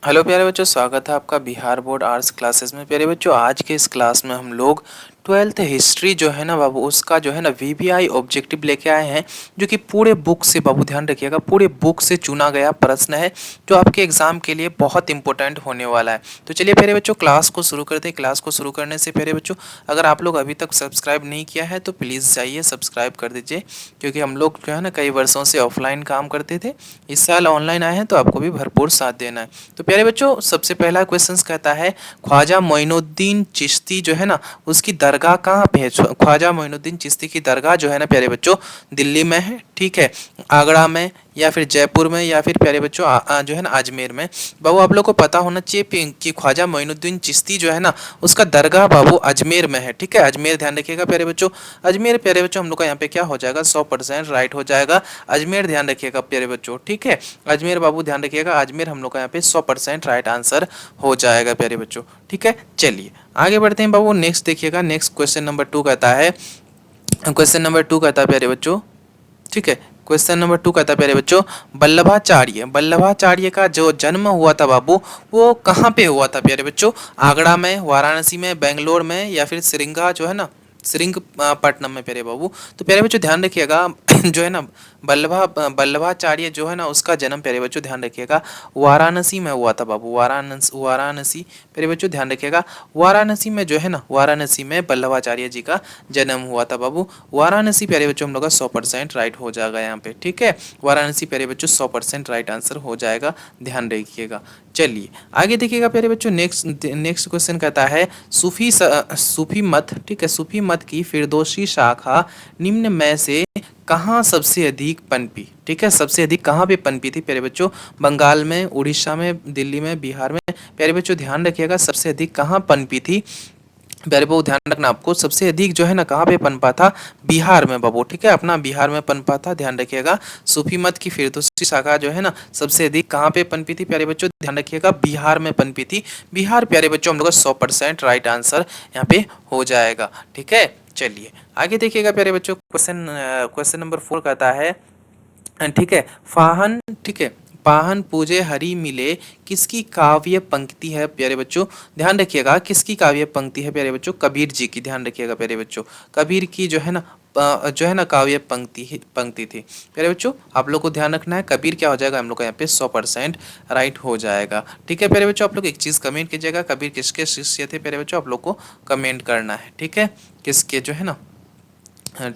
Hello प्यारे बच्चों, स्वागत है आपका बिहार बोर्ड आर्ट्स क्लासेस में। प्यारे बच्चों, आज के इस क्लास में हम लोग ट्वेल्थ हिस्ट्री जो है ना बाबू, उसका जो है ना वीवीआई ऑब्जेक्टिव लेके आए हैं, जो कि पूरे बुक से, बाबू ध्यान रखिएगा, पूरे बुक से चुना गया प्रश्न है जो आपके एग्जाम के लिए बहुत इंपॉर्टेंट होने वाला है। तो चलिए प्यारे बच्चों, क्लास को शुरू करते हैं। क्लास को शुरू करने से प्यारे बच्चों, अगर आप लोग अभी तक सब्सक्राइब नहीं किया है तो प्लीज़ जाइए सब्सक्राइब कर दीजिए, क्योंकि हम लोग जो है ना कई वर्षों से ऑफलाइन काम करते थे, इस साल ऑनलाइन आए हैं तो आपको भी भरपूर साथ देना है। तो प्यारे बच्चों, सबसे पहला क्वेश्चन कहता है, ख्वाजा मोइनुद्दीन चिश्ती जो है ना, उसकी दरगाह कहाँ पे है। ख्वाजा मोइनुद्दीन चिश्ती की दरगाह जो है ना प्यारे बच्चों, दिल्ली में है, ठीक है, आगरा में, या फिर जयपुर में, या फिर प्यारे बच्चों जो है ना अजमेर में। बाबू आप लोग को पता होना चाहिए कि ख्वाजा मोइनुद्दीन चिश्ती जो है ना, उसका दरगाह बाबू अजमेर में है, ठीक है, अजमेर ध्यान रखिएगा प्यारे बच्चों। अजमेर प्यारे बच्चों हम लोग का यहाँ पे क्या हो जाएगा, 100% राइट हो जाएगा। अजमेर ध्यान रखिएगा प्यारे बच्चों, ठीक है, अजमेर बाबू ध्यान रखिएगा, अजमेर हम लोग का यहाँ पे 100% राइट आंसर हो जाएगा प्यारे बच्चों, ठीक है। चलिए आगे बढ़ते हैं बाबू, नेक्स्ट देखिएगा, नेक्स्ट क्वेश्चन नंबर 2 कहता है, क्वेश्चन नंबर 2 कहता है प्यारे बच्चों, ठीक है, क्वेश्चन नंबर 2 कहता है प्यारे बच्चों, वल्लभाचार्य का जो जन्म हुआ था बाबू, वो कहाँ पे हुआ था प्यारे बच्चों, आगरा में, वाराणसी में, बेंगलोर में, या फिर श्रृंगा जो है ना, श्रृंगपट्टनम में प्यारे बाबू। तो प्यारे बच्चों ध्यान रखिएगा जो है ना, वल्लभाचार्य जो है ना, उसका जन्म प्यारे बच्चों ध्यान रखिएगा वाराणसी में हुआ था बाबू, वाराणसी प्यारे बच्चों ध्यान रखिएगा, वाराणसी में जो है ना, वाराणसी में वल्लभाचार्य जी का जन्म हुआ था बाबू। वाराणसी प्यारे बच्चों हम लोग का 100% राइट हो जाएगा यहाँ पे, ठीक है, वाराणसी प्यारे बच्चों 100% राइट आंसर हो जाएगा, ध्यान रखिएगा। चलिए आगे देखिएगा प्यारे बच्चों, नेक्स्ट क्वेश्चन कहता है, सूफी मत, ठीक है, सूफी मत की फिरदौसी शाखा निम्न में से कहाँ सबसे अधिक पनपी, ठीक है, सबसे अधिक कहाँ पे पनपी थी प्यारे बच्चों, बंगाल में, उड़ीसा में, दिल्ली में, बिहार में। प्यारे बच्चों ध्यान रखिएगा सबसे अधिक कहाँ पनपी थी, प्यारे बाबू ध्यान रखना, आपको सबसे अधिक जो है ना कहाँ पे पनपा था, बिहार में बाबू, ठीक है, अपना बिहार में पनपा था, ध्यान रखिएगा। सूफी मत की फिरदौसी शाखा जो है ना, सबसे अधिक कहाँ पे पनपी थी प्यारे बच्चों, ध्यान रखिएगा, बिहार में पनपी थी। बिहार प्यारे बच्चों हम लोग का 100% राइट आंसर यहाँ पे हो जाएगा, ठीक है। चलिए आगे देखिएगा प्यारे बच्चों, क्वेश्चन नंबर 4 कहता है, ठीक है, फाहन, ठीक है, पाहन पूजे हरि मिले किसकी काव्य पंक्ति है प्यारे बच्चों, ध्यान रखिएगा, किसकी काव्य पंक्ति है प्यारे बच्चों, कबीर जी की, ध्यान रखिएगा प्यारे बच्चों, कबीर की जो है ना जो है ना काव्य पंक्ति थी प्यारे बच्चों। आप लोग को ध्यान रखना है, कबीर क्या हो जाएगा हम लोग का यहाँ पे 100% राइट हो जाएगा, ठीक है प्यारे बच्चों। आप लोग एक चीज़ कमेंट कीजिएगा, कबीर किसके शिष्य थे प्यारे बच्चों, आप लोग को कमेंट करना है, ठीक है, किसके जो है ना,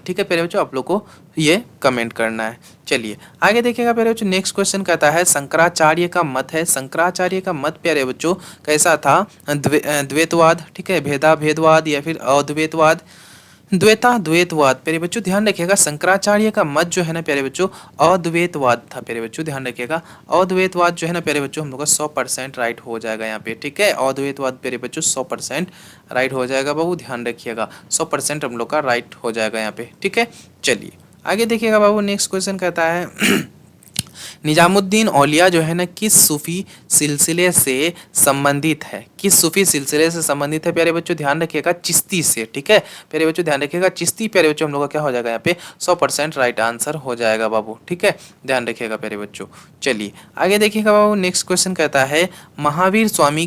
ठीक है प्यारे बच्चों, आप लोग को ये कमेंट करना है। चलिए आगे देखिएगा प्यारे बच्चों, नेक्स्ट क्वेश्चन कहता है, शंकराचार्य का मत है, शंकराचार्य का मत प्यारे बच्चों कैसा था, द्वैतवाद, ठीक है, भेदवाद, या फिर अद्वैतवाद, द्वैतवाद प्यारे बच्चों ध्यान रखिएगा। शंकराचार्य का मत जो है ना प्यारे बच्चों, अद्वैतवाद था प्यारे बच्चों, ध्यान रखिएगा, अद्वैतवाद जो है ना प्यारे बच्चों हम लोग का 100% राइट हो जाएगा यहाँ पे, ठीक है, अद्वैतवाद प्यारे बच्चों 100% राइट हो जाएगा बाबू, ध्यान रखिएगा, 100% हम लोग का राइट हो जाएगा यहाँ पे, ठीक है। चलिए आगे देखिएगा बाबू, नेक्स्ट क्वेश्चन कहता है निजामुद्दीन औलिया जो है ना, किस सूफी सिलसिले से संबंधित है, किस सूफी सिलसिले से संबंधित है प्यारे बच्चों, ध्यान रखिएगा, चिश्ती से, ठीक है प्यारे बच्चों, ध्यान रखिएगा, चिश्ती प्यारे बच्चों हम लोग का क्या हो जाएगा यहाँ पे 100% राइट आंसर हो जाएगा बाबू, ठीक है, ध्यान रखिएगा प्यारे बच्चों। चलिए आगे देखिएगा बाबू, नेक्स्ट क्वेश्चन कहता है, महावीर स्वामी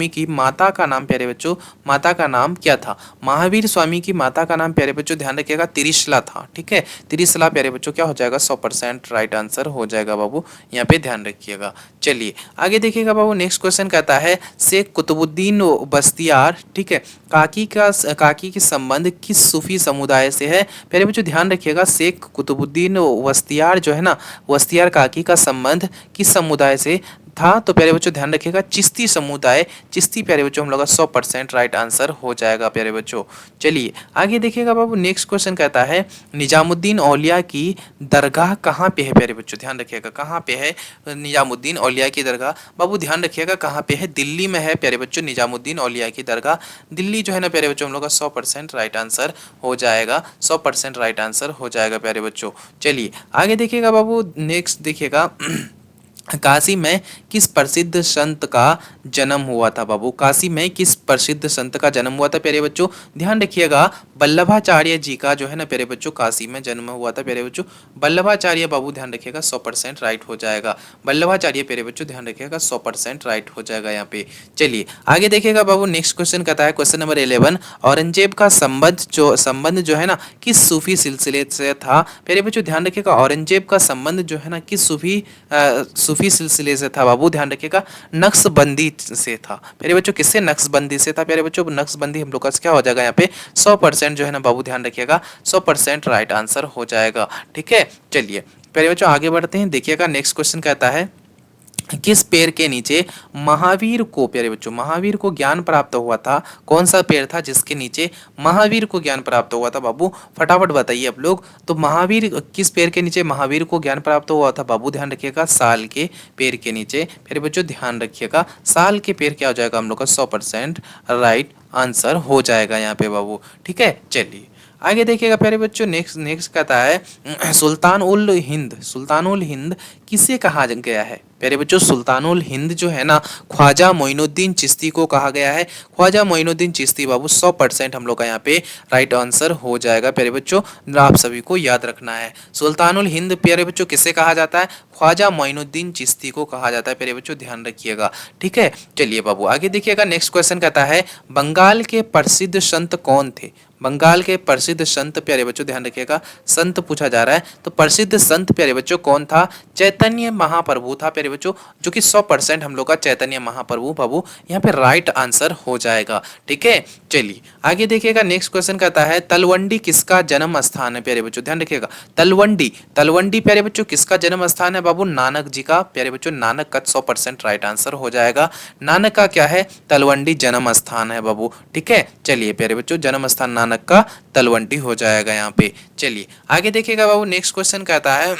की माता का नाम प्यारे बच्चों, माता का नाम क्या था, महावीर स्वामी की माता का नाम प्यारे बच्चों ध्यान रखिएगा त्रिशला था, ठीक है, त्रिशला प्यारे बच्चों क्या हो जाएगा 100% राइट आंसर हो जाएगा बाबू, यहाँ पे ध्यान रखिएगा। चलिए आगे देखिएगा बाबू, नेक्स्ट क्वेश्चन कहता है, शेख कुतुबुद्दीन बख्तियार, ठीक है, काकी के संबंध किस सूफी समुदाय से है प्यारे बच्चों, ध्यान रखिएगा, शेख कुतुबुद्दीन बख्तियार जो है ना, बख्तियार काकी का संबंध किस समुदाय से था, तो प्यारे बच्चों ध्यान रखिएगा, चिश्ती समुदाय, चिश्ती प्यारे बच्चों हम लोग का 100% राइट आंसर हो जाएगा प्यारे बच्चों। चलिए आगे देखिएगा बाबू, नेक्स्ट क्वेश्चन कहता है, निजामुद्दीन औलिया की दरगाह कहाँ पे है प्यारे बच्चों, ध्यान रखिएगा, कहाँ पे है निजामुद्दीन औलिया की दरगाह, बाबू ध्यान रखिएगा कहाँ पे है, दिल्ली में है प्यारे बच्चों, निजामुद्दीन औलिया की दरगाह दिल्ली जो है ना प्यारे बच्चों हम लोग का 100% राइट आंसर हो जाएगा, 100% राइट आंसर हो जाएगा प्यारे बच्चों। चलिए आगे देखिएगा बाबू, नेक्स्ट देखिएगा काशी में किस प्रसिद्ध संत का जन्म हुआ था बाबू? काशी में किस प्रसिद्ध संत का जन्म हुआ था प्यारे बच्चों? ध्यान रखिएगा, वल्लभाचार्य जी का जो है ना प्यारे बच्चों काशी में जन्म हुआ था प्यारे बच्चों। वल्लभाचार्य बाबू ध्यान रखिएगा 100% राइट हो जाएगा। वल्लभाचार्य प्यारे बच्चों ध्यान रखिएगा 100% राइट हो जाएगा यहाँ पे। चलिए आगे देखिएगा बाबू, नेक्स्ट क्वेश्चन कहता है क्वेश्चन नंबर 11, औरंगजेब का संबंध जो है ना किस सूफी सिलसिले से था? प्यारे बच्चों ध्यान रखिएगा, औरंगजेब का संबंध जो है ना किस सूफी सिलसिले से था बाबू? ध्यान रखिएगा नक्शबंदी से था। प्यारे बच्चों किससे? नक्शबंदी से था प्यारे बच्चों। नक्शबंदी हम लोग का क्या हो जाएगा यहाँ पे? 100% जो है ना बाबू ध्यान रखिएगा 100% राइट आंसर हो जाएगा। ठीक है, चलिए प्यारे बच्चों आगे बढ़ते हैं। देखिएगा नेक्स्ट क्वेश्चन कहता है किस पेड़ के नीचे महावीर को, प्यारे बच्चों महावीर को ज्ञान प्राप्त हुआ था? कौन सा पेड़ था जिसके नीचे महावीर को ज्ञान प्राप्त हुआ था बाबू? फटाफट बताइए आप लोग। तो महावीर किस पेड़ के नीचे महावीर को ज्ञान प्राप्त हुआ था बाबू? ध्यान रखिएगा साल के पेड़ के नीचे। प्यारे बच्चों ध्यान रखिएगा साल के पेड़ क्या हो जाएगा हम लोग का? 100% राइट आंसर हो जाएगा यहाँ पे बाबू। ठीक है, चलिए आगे देखिएगा प्यारे बच्चों। नेक्स्ट नेक्स्ट कहता है सुल्तानुल हिंद किसे कहा गया है? प्यारे बच्चों सुल्तानुल हिंद जो है ना ख्वाजा मोइनुद्दीन चिश्ती को कहा गया है। ख्वाजा मोइनुद्दीन चिश्ती बाबू 100% हम लोग का यहाँ पे राइट आंसर हो जाएगा प्यारे बच्चों। आप सभी को याद रखना है सुल्तानुल हिंद प्यारे बच्चों किसे कहा जाता है? ख्वाजा मोइनुद्दीन चिश्ती को कहा जाता है प्यारे बच्चों, ध्यान रखिएगा। ठीक है, चलिए बाबू आगे देखिएगा। नेक्स्ट क्वेश्चन कहता है बंगाल के प्रसिद्ध संत कौन थे? बंगाल के प्रसिद्ध संत प्यारे बच्चों ध्यान रखिएगा संत पूछा जा रहा है, तो प्रसिद्ध संत प्यारे बच्चों कौन था? चैतन्य महाप्रभु था प्यारे बच्चों, जो कि 100% हम लोग का चैतन्य महाप्रभु बाबू यहाँ पे राइट आंसर हो जाएगा। ठीक है, चलिए आगे देखिएगा। नेक्स्ट क्वेश्चन कहता है तलवंडी किसका जन्म स्थान है? प्यारे बच्चों ध्यान रखिएगा तलवंडी प्यारे बच्चों किसका जन्म स्थान है बाबू? नानक जी का। प्यारे बच्चों नानक का 100% राइट आंसर हो जाएगा। नानक का क्या है? तलवंडी जन्म स्थान है बाबू। ठीक है, चलिए प्यारे बच्चों जन्म स्थान नानक का तलवंडी हो जाएगा यहाँ पे। चलिए आगे देखिएगा बाबू। नेक्स्ट क्वेश्चन कहता है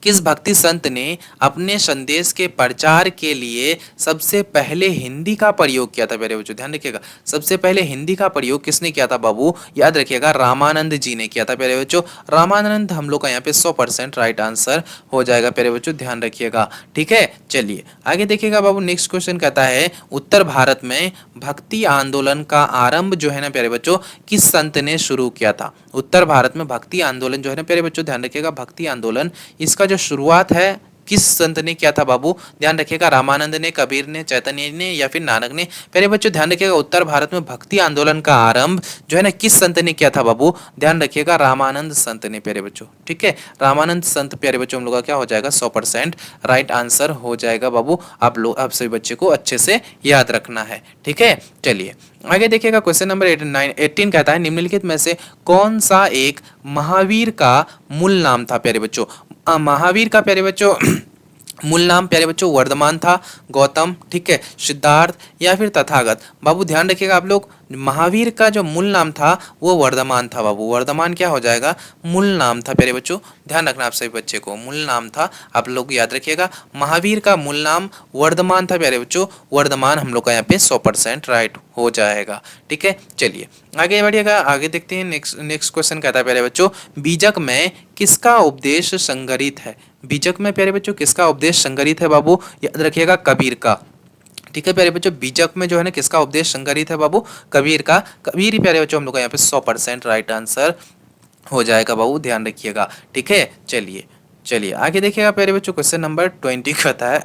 किस भक्ति संत ने अपने संदेश के प्रचार के लिए सबसे पहले हिंदी का प्रयोग किया था? प्यारे बच्चों ध्यान रखिएगा सबसे पहले हिंदी का प्रयोग किसने किया था बाबू? याद रखिएगा रामानंद जी ने किया था प्यारे बच्चों। रामानंद हम लोग का यहाँ पे 100% राइट आंसर हो जाएगा प्यारे बच्चों, ध्यान रखिएगा। ठीक है, चलिए आगे देखिएगा बाबू। नेक्स्ट क्वेश्चन कहता है उत्तर भारत में भक्ति आंदोलन का आरंभ जो है ना प्यारे बच्चों किस संत ने शुरू किया था? उत्तर भारत में भक्ति आंदोलन जो है ना प्यारे बच्चों ध्यान रखिएगा भक्ति आंदोलन इसका जो शुरुआत है किस संत ने किया था बाबू? ध्यान रखिएगा रामानंद ने, कबीर ने, चैतन्य ने या फिर नानक ने? प्यारे बच्चों ध्यान रखिएगा उत्तर भारत में भक्ति आंदोलन का आरंभ जो है ना किस संत ने किया था बाबू? ध्यान रखिएगा रामानंद संत ने प्यारे बच्चों। ठीक है, रामानंद संत प्यारे बच्चों हम लोग का क्या हो जाएगा? 100% राइट आंसर हो जाएगा बाबू। आप सभी बच्चे को अच्छे से याद रखना है। ठीक है, चलिए आगे देखिएगा। क्वेश्चन नंबर 18 कहता है निम्नलिखित में से कौन सा एक महावीर का मूल नाम था? प्यारे बच्चों महावीर का प्यारे बच्चों मूल नाम प्यारे बच्चों वर्धमान था, गौतम, ठीक है, सिद्धार्थ या फिर तथागत? बाबू ध्यान रखिएगा आप लोग महावीर का जो मूल नाम था वो वर्धमान था बाबू। वर्धमान क्या हो जाएगा? मूल नाम था प्यारे बच्चों, ध्यान रखना आप सभी बच्चे को मूल नाम था, आप लोग याद रखिएगा महावीर का मूल नाम वर्धमान था प्यारे बच्चों। वर्धमान हम लोग का यहाँ पे 100% राइट हो जाएगा। ठीक है, चलिए आगे बढ़िएगा। आगे देखते हैं। नेक्स्ट क्वेश्चन कहता है प्यारे बच्चों बीजक में किसका उपदेश संग्रहित है? बीजक में प्यारे बच्चों किसका उपदेश संग्रहित है बाबू? याद रखिएगा कबीर का। ठीक है प्यारे बच्चों बीजक में जो है ना किसका उपदेश संग्रहित है बाबू? कबीर का। कबीर ही प्यारे बच्चों हम लोग का यहाँ पे 100% राइट आंसर हो जाएगा बाबू, ध्यान रखिएगा। ठीक है, चलिए आगे देखिएगा प्यारे बच्चों। क्वेश्चन नंबर 20 कहता है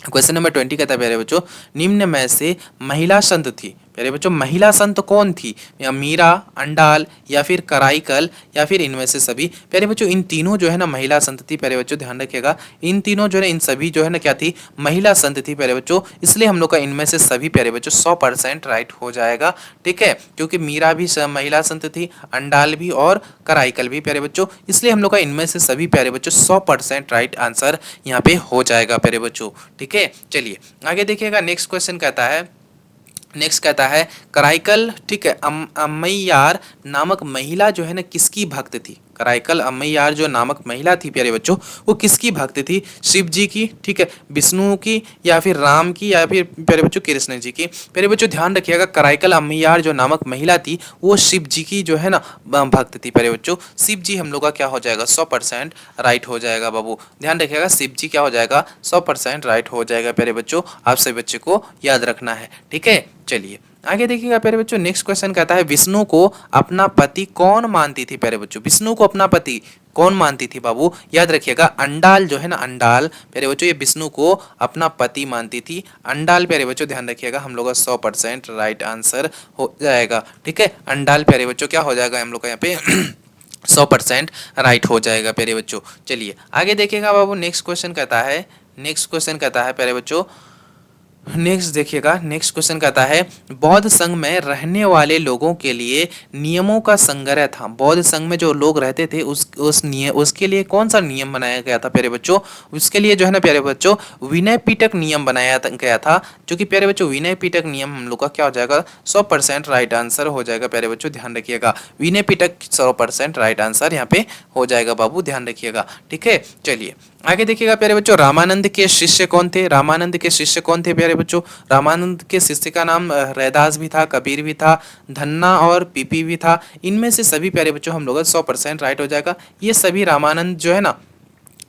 क्वेश्चन नंबर 20 कहता है प्यारे बच्चों निम्न में से महिला संत थी? प्यारे बच्चों महिला संत कौन थी? या मीरा, अंडाल या फिर कराईकल या फिर इनमें से सभी? प्यारे बच्चों इन तीनों जो है ना महिला संत थी प्यारे बच्चों, ध्यान रखिएगा इन तीनों जो है इन सभी जो है ना क्या थी? महिला संत थी प्यारे बच्चों। इसलिए हम लोग का इनमें से सभी प्यारे बच्चों 100% राइट हो जाएगा। ठीक है, क्योंकि मीरा भी महिला संत थी, अंडाल भी और कराईकल भी प्यारे बच्चों, इसलिए हम लोग का इनमें से सभी प्यारे बच्चों 100% राइट आंसर यहाँ पे हो जाएगा प्यारे बच्चों। ठीक है, चलिए आगे देखिएगा। नेक्स्ट क्वेश्चन कहता है कराईकल, ठीक है, अम्मैयार नामक महिला जो है ना किसकी भक्त थी? कराइकल अम्मैयार जो नामक महिला थी प्यारे बच्चों, वो किसकी भक्त थी? शिव जी की, ठीक है, विष्णु की, या फिर राम की, या फिर प्यारे बच्चों कृष्ण जी की? प्यारे बच्चों ध्यान रखिएगा, कराइकल अम्मैयार जो नामक महिला थी वो शिव जी की जो है ना भक्त थी प्यारे बच्चों। शिव जी हम लोग का क्या हो जाएगा? 100% राइट हो जाएगा बाबू। ध्यान रखिएगा, शिव जी क्या हो जाएगा? 100% राइट हो जाएगा प्यारे बच्चों। आप सभी बच्चे को याद रखना है, ठीक है। चलिए आगे देखिएगा प्यारे बच्चों, नेक्स्ट क्वेश्चन कहता है विष्णु को अपना पति कौन मानती थी? प्यारे बच्चों, विष्णु को अपना पति कौन मानती थी बाबू? याद रखिएगा, अंडाल जो है ना, अंडाल प्यारे बच्चों, ये विष्णु को अपना पति मानती थी। अंडाल प्यारे बच्चों ध्यान रखिएगा, हम लोग का 100% राइट आंसर हो जाएगा, ठीक है। अंडाल प्यारे बच्चों क्या हो जाएगा हम लोग का यहाँ पे 100% राइट हो जाएगा प्यारे बच्चों। चलिए आगे देखिएगा बाबू, नेक्स्ट क्वेश्चन कहता है, नेक्स्ट क्वेश्चन कहता है प्यारे बच्चों, नेक्स्ट देखिएगा, नेक्स्ट क्वेश्चन कहता है बौद्ध संघ में रहने वाले लोगों के लिए नियमों का संग्रह था। बौद्ध संघ में जो लोग रहते थे उसके लिए कौन सा नियम बनाया गया था प्यारे बच्चों? उसके लिए जो है ना प्यारे बच्चों, विनय पिटक नियम बनाया गया था, जो कि प्यारे बच्चों विनय पिटक नियम हम लोग का क्या हो जाएगा? 100% राइट आंसर हो जाएगा प्यारे बच्चों। ध्यान रखिएगा, विनय पिटक 100% राइट आंसर यहाँ पे हो जाएगा बाबू, ध्यान रखिएगा, ठीक है। चलिए आगे देखिएगा प्यारे बच्चों, रामानंद के शिष्य कौन थे? रामानंद के शिष्य कौन थे प्यारे बच्चों? रामानंद के शिष्य का नाम रैदास भी था, कबीर भी था, धन्ना और पीपी भी था। इनमें से सभी प्यारे बच्चों हम लोग 100% राइट हो जाएगा। ये सभी रामानंद जो है ना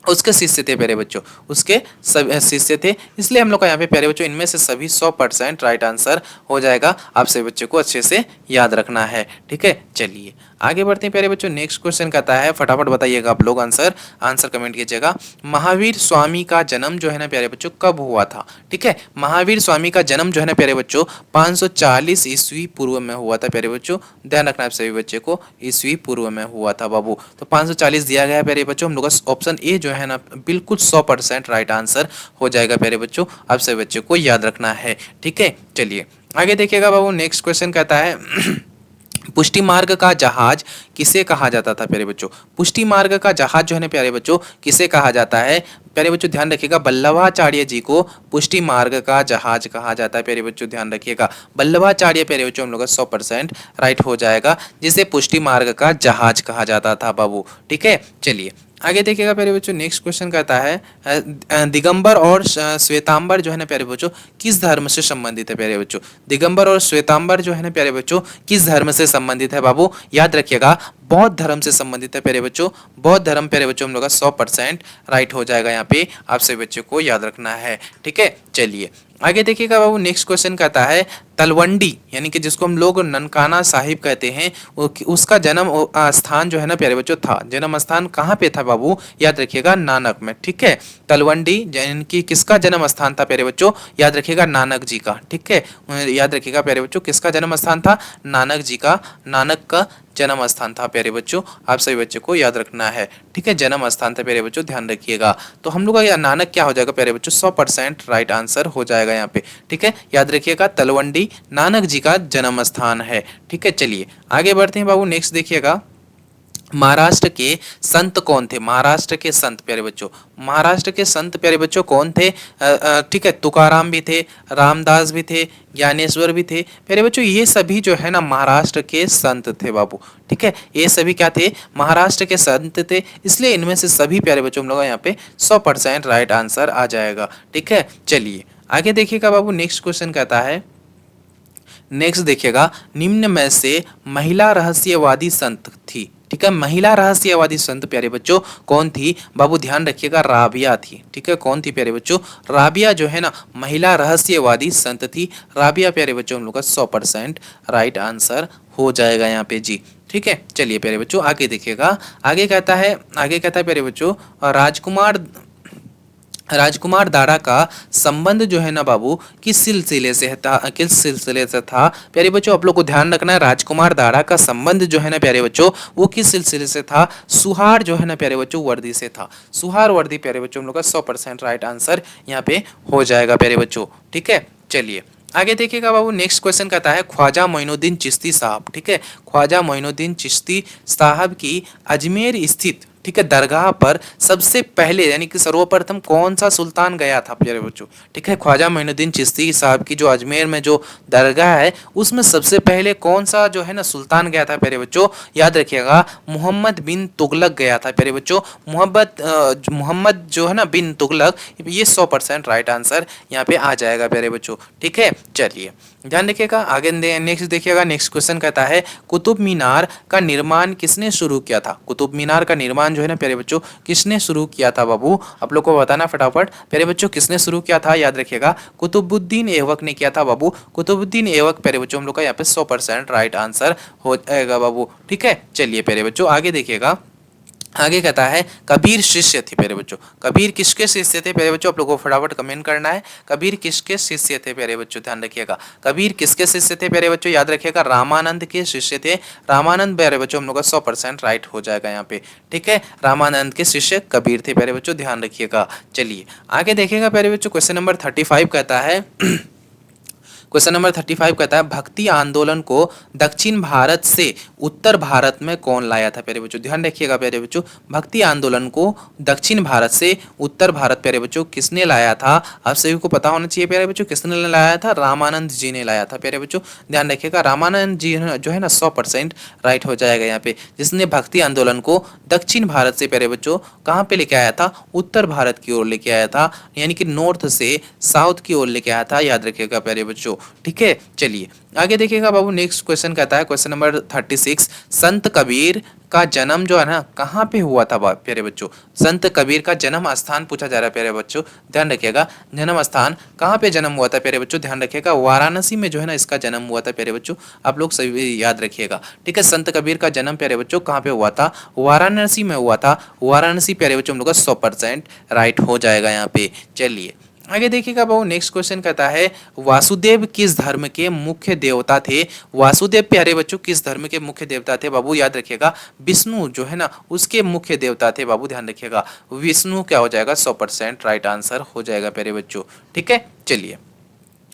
उसके शिष्य थे प्यारे बच्चों, उसके सब शिष्य थे, इसलिए हम लोग का यहाँ पे प्यारे बच्चों इनमें से सभी 100% राइट आंसर हो जाएगा। आप सभी बच्चों को अच्छे से याद रखना है, ठीक है। चलिए आगे बढ़ते हैं प्यारे बच्चों, नेक्स्ट क्वेश्चन कहता है, फटाफट बताइएगा आप लोग, आंसर आंसर कमेंट कीजिएगा। महावीर स्वामी का जन्म जो है ना प्यारे बच्चों कब हुआ था? ठीक है, महावीर स्वामी का जन्म जो है ना प्यारे बच्चों 540 ईस्वी पूर्व में हुआ था प्यारे बच्चों। ध्यान रखना आप सभी बच्चे को, ईस्वी पूर्व में हुआ था बाबू। तो 540 दिया गया है प्यारे बच्चों, हम लोग का ऑप्शन ए जो है ना बिल्कुल 100% राइट आंसर हो जाएगा प्यारे बच्चों। आप सभी बच्चे को याद रखना है, ठीक है। चलिए आगे देखिएगा बाबू, नेक्स्ट क्वेश्चन कहता है पुष्टि मार्ग का जहाज किसे कहा जाता था प्यारे बच्चों? पुष्टि मार्ग का जहाज जो है ना प्यारे बच्चों किसे कहा जाता है? प्यारे बच्चों ध्यान रखिएगा, वल्लभाचार्य जी को पुष्टि मार्ग का जहाज कहा जाता है प्यारे बच्चों। ध्यान रखिएगा, वल्लभाचार्य प्यारे बच्चों हम लोग का 100% राइट हो जाएगा, जिसे पुष्टि मार्ग का जहाज कहा जाता था बाबू, ठीक है। चलिए आगे देखिएगा प्यारे बच्चों, नेक्स्ट क्वेश्चन कहता है दिगंबर और श्वेतांबर जो है ना प्यारे बच्चों किस धर्म से संबंधित है प्यारे बच्चों? दिगंबर और श्वेतांबर जो है ना प्यारे बच्चों किस धर्म से संबंधित है बाबू? याद रखिएगा, बौद्ध धर्म से संबंधित है प्यारे बच्चों। बौद्ध धर्म प्यारे बच्चों हम लोग का 100% राइट हो जाएगा, यहाँ पे आप सभी बच्चों को याद रखना है, ठीक है। चलिए आगे देखिएगा बाबू, नेक्स्ट क्वेश्चन कहता है तलवंडी यानी कि जिसको हम लोग ननकाना साहिब कहते हैं, उसका जन्म स्थान जो है ना प्यारे बच्चों था, जन्म स्थान कहाँ पे था बाबू? याद रखिएगा, नानक में, ठीक है। तलवंडी यानी कि किसका जन्म स्थान था प्यारे बच्चों? याद रखिएगा, नानक जी का, ठीक है। याद रखिएगा प्यारे बच्चों, किसका जन्म स्थान था? नानक जी का, नानक का जन्म स्थान था प्यारे बच्चों। आप सभी बच्चों को याद रखना है, ठीक है, जन्म स्थान था प्यारे बच्चों, ध्यान रखिएगा। तो हम लोग का नानक क्या हो जाएगा प्यारे बच्चों? 100% राइट आंसर हो जाएगा यहाँ पे, ठीक है। याद रखिएगा, तलवंडी नानक जी का जन्म स्थान है, ठीक है। चलिए आगे बढ़ते हैं बाबू, नेक्स्ट देखिएगा, महाराष्ट्र के संत कौन थे? महाराष्ट्र के संत प्यारे बच्चों, महाराष्ट्र के संत प्यारे बच्चों कौन थे? ठीक है, तुकाराम भी थे, रामदास भी थे, ज्ञानेश्वर भी थे प्यारे बच्चों। ये सभी जो है ना महाराष्ट्र के संत थे बाबू, ठीक है। ये सभी क्या थे? महाराष्ट्र के संत थे, इसलिए इनमें से सभी प्यारे बच्चों हम लोग यहाँ पे 100% राइट आंसर आ जाएगा, ठीक है। चलिए आगे देखिएगा बाबू, नेक्स्ट क्वेश्चन कहता है, नेक्स्ट देखिएगा, निम्न में से महिला रहस्यवादी संत थी, ठीक है। महिला रहस्यवादी संत प्यारे बच्चों कौन थी बाबू? ध्यान रखिएगा, राबिया थी, ठीक है। कौन थी प्यारे बच्चों? राबिया जो है ना महिला रहस्यवादी संत थी। राबिया प्यारे बच्चों हम लोग का 100% राइट आंसर हो जाएगा यहाँ पे जी, ठीक है। चलिए प्यारे बच्चों आगे देखिएगा, आगे कहता है प्यारे बच्चों, राजकुमार दारा का संबंध जो है ना बाबू किस सिलसिले से था प्यारे बच्चों? आप लोग को ध्यान रखना है, राजकुमार दारा का संबंध जो है ना प्यारे बच्चों वो किस सिलसिले से था? सुहार जो है ना प्यारे बच्चों वर्दी से था। सुहार वर्दी प्यारे बच्चों हम लोग का 100% राइट आंसर यहाँ पे हो जाएगा प्यारे बच्चों, ठीक है। चलिए आगे देखिएगा बाबू, नेक्स्ट क्वेश्चन कहता है ख्वाजा मोइनुद्दीन चिश्ती साहब, ठीक है। ख्वाजा मोइनुद्दीन चिश्ती साहब की अजमेर स्थित, ठीक है, दरगाह पर सबसे पहले यानी कि सर्वप्रथम कौन सा सुल्तान गया था प्यारे बच्चों? ठीक है, ख्वाजा मोइनुद्दीन चिश्ती साहब की जो अजमेर में जो दरगाह है उसमें सबसे पहले कौन सा जो है ना सुल्तान गया था प्यारे बच्चों? याद रखिएगा, मोहम्मद बिन तुगलक गया था प्यारे बच्चों। मोहम्मद जो है ना बिन तुगलक, ये 100% राइट आंसर यहाँ पे आ जाएगा प्यारे बच्चों। ठीक है, चलिए ध्यान रखिएगा। आगे नेक्स्ट देखिएगा, नेक्स्ट क्वेश्चन कहता है कुतुब मीनार का निर्माण किसने शुरू किया था? कुतुब मीनार का निर्माण जो है ना प्यारे बच्चों किसने शुरू किया था बाबू? आप लोग को बताना फटाफट प्यारे बच्चों, किसने शुरू किया था? याद रखिएगा, कुतुबुद्दीन ऐबक ने किया था बाबू। कुतुबुद्दीन ऐबक प्यारे बच्चों हम लोग का यहाँ पे 100% राइट आंसर हो जाएगा बाबू। ठीक है, चलिए प्यारे बच्चों आगे देखिएगा। आगे कहता है कबीर शिष्य थे प्यारे बच्चों। कबीर किसके शिष्य थे प्यारे बच्चों? आप लोगों को फटाफट कमेंट करना है। कबीर किसके शिष्य थे प्यारे बच्चों? ध्यान रखिएगा, कबीर किसके शिष्य थे प्यारे बच्चों? याद रखिएगा, रामानंद के शिष्य थे। रामानंद प्यारे बच्चों हम लोग का 100% राइट हो जाएगा यहाँ पे। ठीक है, रामानंद के शिष्य कबीर थे प्यारे बच्चों, ध्यान रखिएगा। चलिए आगे देखिएगा प्यारे बच्चों, क्वेश्चन नंबर 35 कहता है क्वेश्चन नंबर 35 कहता है भक्ति आंदोलन को दक्षिण भारत से उत्तर भारत में कौन लाया था प्यारे बच्चों? ध्यान रखिएगा प्यारे बच्चों, भक्ति आंदोलन को दक्षिण भारत से उत्तर भारत प्यारे बच्चों किसने लाया था? आप सभी को पता होना चाहिए प्यारे बच्चों, किसने लाया था? रामानंद जी ने लाया था प्यारे बच्चों, ध्यान रखिएगा। रामानंद जी जो है ना 100% राइट हो जाएगा यहाँ पे, जिसने भक्ति आंदोलन को दक्षिण भारत से प्यारे बच्चों कहाँ पे लेके आया था? उत्तर भारत की ओर लेके आया था, यानी कि नॉर्थ से साउथ की ओर लेके आया था। याद रखिएगा प्यारे बच्चों। ठीक है, चलिए आगे देखिएगा बाबू, नेक्स्ट क्वेश्चन कहता है क्वेश्चन नंबर 36 संत कबीर का जन्म जो है ना कहाँ पे हुआ था प्यारे बच्चों? संत कबीर का जन्म स्थान पूछा जा रहा है प्यारे बच्चों, ध्यान रखिएगा। जन्म स्थान कहाँ पे जन्म हुआ था प्यारे बच्चों? ध्यान रखिएगा, वाराणसी में जो है ना इसका जन्म हुआ था प्यारे बच्चों, आप लोग सभी याद रखिएगा। ठीक है, संत कबीर का जन्म प्यारे बच्चों कहाँ पे हुआ था? वाराणसी में हुआ था। वाराणसी प्यारे बच्चों हम लोग का 100% राइट हो जाएगा यहाँ पे। चलिए आगे देखिएगा बाबू, नेक्स्ट क्वेश्चन कहता है वासुदेव किस धर्म के मुख्य देवता थे? वासुदेव प्यारे बच्चों किस धर्म के मुख्य देवता थे बाबू? याद रखिएगा, विष्णु जो है ना उसके मुख्य देवता थे बाबू, ध्यान रखिएगा। विष्णु क्या हो जाएगा? 100% राइट आंसर हो जाएगा प्यारे बच्चों। ठीक है, चलिए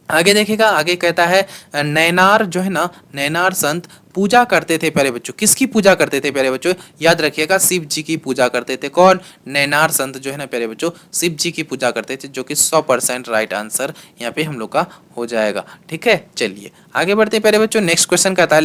आगे देखिएगा। आगे कहता है नैनार जो है ना, नैनार संत पूजा करते थे प्यारे बच्चों, किसकी पूजा करते थे प्यारे बच्चों? याद रखिएगा, शिव जी की पूजा करते थे। कौन? नैनार संत जो है ना प्यारे बच्चों शिव जी की पूजा करते थे, जो कि 100% राइट आंसर यहाँ पे हम लोग का हो जाएगा। ठीक है, चलिए आगे बढ़ते प्यारे बच्चों। नेक्स्ट क्वेश्चन कहता है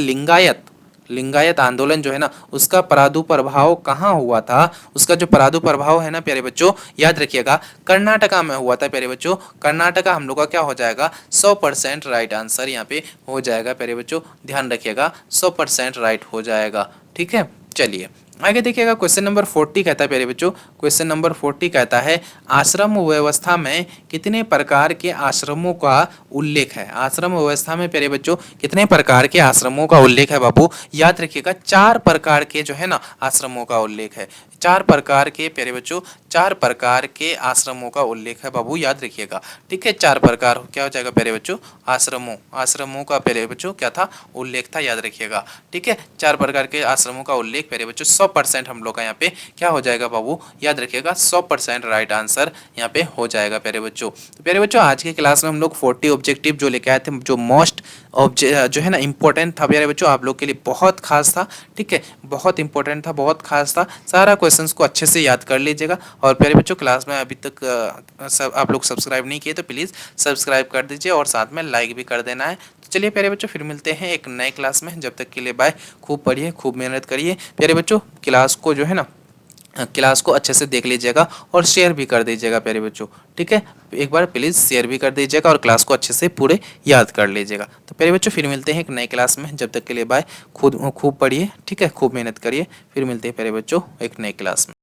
लिंगायत आंदोलन जो है ना उसका प्रादुर्भाव कहाँ हुआ था? उसका जो प्रादुर्भाव है ना प्यारे बच्चों, याद रखिएगा, कर्नाटका में हुआ था प्यारे बच्चों। कर्नाटका हम लोग का क्या हो जाएगा? 100% राइट आंसर यहाँ पे हो जाएगा प्यारे बच्चों, ध्यान रखिएगा, 100% राइट हो जाएगा। ठीक है, चलिए आगे देखिएगा। क्वेश्चन नंबर 40 कहता है प्यारे बच्चों, क्वेश्चन नंबर 40 कहता है आश्रम व्यवस्था में कितने प्रकार के आश्रमों का उल्लेख है? आश्रम व्यवस्था में प्यारे बच्चों कितने प्रकार के आश्रमों का उल्लेख है बाबू? याद रखिएगा, 4 प्रकार के जो है ना आश्रमों का उल्लेख है। 4 प्रकार के प्यारे बच्चों, 4 प्रकार के आश्रमों का उल्लेख है बाबू, याद रखिएगा। ठीक है, 4 प्रकार क्या हो जाएगा प्यारे बच्चों? आश्रमों का प्यारे बच्चों क्या था? उल्लेख था, याद रखिएगा। ठीक है, 4 प्रकार के आश्रमों का उल्लेख प्यारे बच्चों 100% हम लोग का यहाँ पे क्या हो जाएगा बाबू? याद रखिएगा, 100% राइट आंसर यहाँ पे हो जाएगा प्यारे बच्चों। तो प्यारे बच्चों आज के क्लास में हम लोग 40 ऑब्जेक्टिव जो लेके आए थे, जो मोस्ट जो है ना इंपॉर्टेंट था प्यारे बच्चों, आप लोग के लिए बहुत खास था। ठीक है, बहुत इंपॉर्टेंट था, बहुत खास था। सारा क्वेश्चंस को अच्छे से याद कर लीजिएगा। और प्यारे बच्चों क्लास में अभी तक सब आप लोग सब्सक्राइब नहीं किए तो प्लीज़ सब्सक्राइब कर दीजिए और साथ में लाइक भी कर देना है। तो चलिए प्यारे बच्चों फिर मिलते हैं एक नए क्लास में, जब तक के लिए बाय। खूब पढ़िए, खूब मेहनत करिए प्यारे बच्चों। क्लास को जो है ना क्लास को अच्छे से देख लीजिएगा और शेयर भी कर दीजिएगा प्यारे बच्चों। ठीक है, एक बार प्लीज़ शेयर भी कर दीजिएगा और क्लास को अच्छे से पूरे याद कर लीजिएगा। तो प्यारे बच्चों फिर मिलते हैं एक नए क्लास में, जब तक के लिए बाय। खूब पढ़िए, ठीक है, खूब मेहनत करिए। फिर मिलते हैं प्यारे बच्चों एक नए क्लास में।